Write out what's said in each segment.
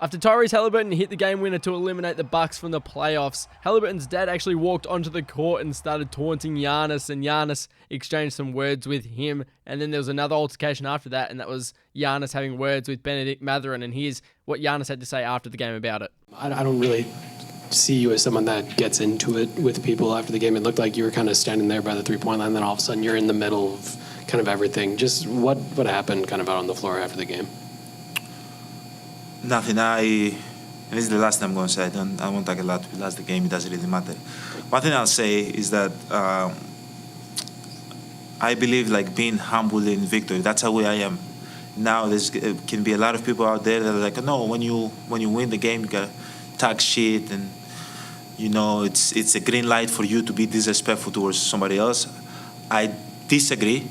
After Tyrese Haliburton hit the game winner to eliminate the Bucks from the playoffs, Haliburton's dad actually walked onto the court and started taunting Giannis, and Giannis exchanged some words with him. And then there was another altercation after that, and that was Giannis having words with Benedict Mathurin, and here's what Giannis had to say after the game about it. I don't really see you as someone that gets into it with people after the game. It looked like you were kind of standing there by the three-point line, then all of a sudden you're in the middle of kind of everything. Just what happened kind of out on the floor after the game? Nothing. This is the last time I'm going to say. I won't talk a lot. We lost the game. It doesn't really matter. One thing I'll say is that I believe like being humble in victory. That's how I am. Now there's can be a lot of people out there that are like, no, when you win the game, you gotta talk shit, and you know it's a green light for you to be disrespectful towards somebody else. I disagree.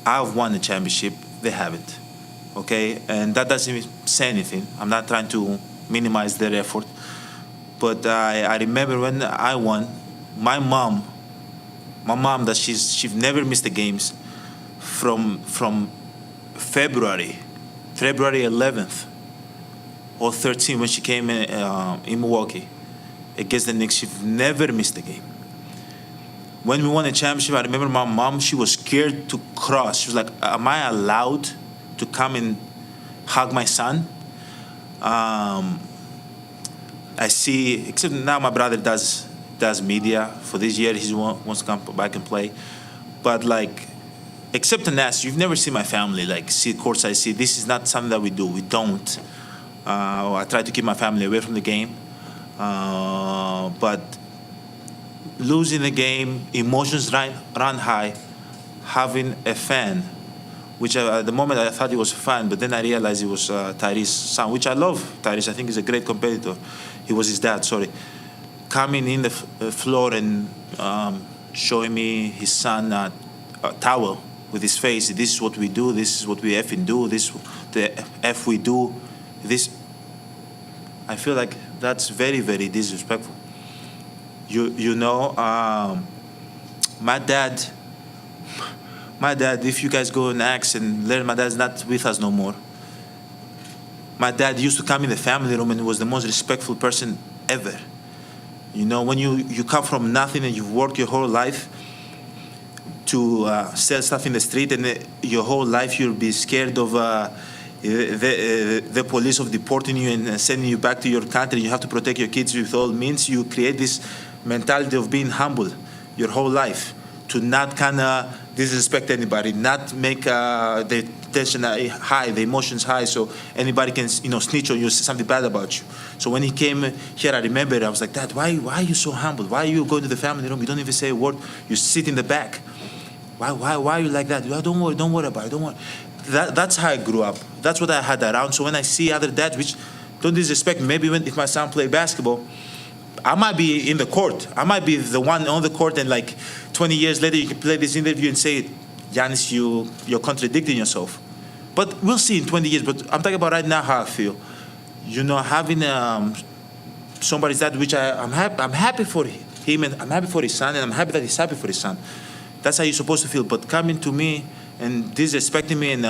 I've won the championship. They haven't. Okay, and that doesn't even say anything. I'm not trying to minimize their effort, but I remember when I won, my mom that she's never missed the games from February 11th or 13th when she came in Milwaukee against the Knicks. She never missed a game. When we won the championship, I remember my mom, she was scared to cross. She was like, am I allowed to come and hug my son? I see, except now my brother does media. For this year, he wants to come back and play. But like, except in that, you've never seen my family like see courtside. See, this is not something that we do. We don't. I try to keep my family away from the game. But losing the game, emotions run high. Having a fan, which at the moment I thought he was a fan, but then I realized he was Tyrese's son, which I love. Tyrese, I think he's a great competitor. He was his dad, sorry. Coming in the floor and showing me his son a towel with his face. This is what we do. This is what we effing do. This the F we do. This. I feel like that's very, very disrespectful. You know, my dad, if you guys go and ask and learn, my dad's not with us no more. My dad used to come in the family room and was the most respectful person ever. You know, when you come from nothing and you've worked your whole life to sell stuff in the street, and your whole life you'll be scared of the police of deporting you and sending you back to your country. You have to protect your kids with all means. You create this mentality of being humble your whole life, to not kind of disrespect anybody, not make the tension high, the emotions high, so anybody can snitch on you, say something bad about you. So when he came here, I remember I was like, Dad, why are you so humble? Why are you going to the family room? You don't even say a word. You sit in the back. Why are you like that? Don't worry about it. Don't worry. That's how I grew up. That's what I had around. So when I see other dads, which don't disrespect me, maybe if my son play basketball, I might be in the court. I might be the one on the court, and like 20 years later, you can play this interview and say, Giannis, you're contradicting yourself. But we'll see in 20 years. But I'm talking about right now how I feel. You know, having somebody's dad, which I'm happy for him, and I'm happy for his son, and I'm happy that he's happy for his son. That's how you're supposed to feel. But coming to me and disrespecting me and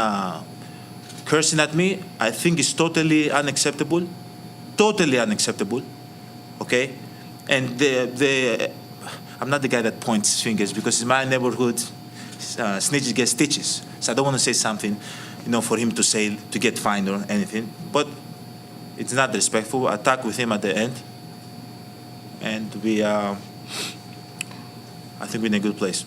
cursing at me, I think is totally unacceptable. Totally unacceptable. Okay? And I'm not the guy that points fingers, because in my neighborhood, snitches get stitches. So I don't want to say something, for him to say, to get fined or anything. But it's not respectful. I talked with him at the end, and I think we're in a good place.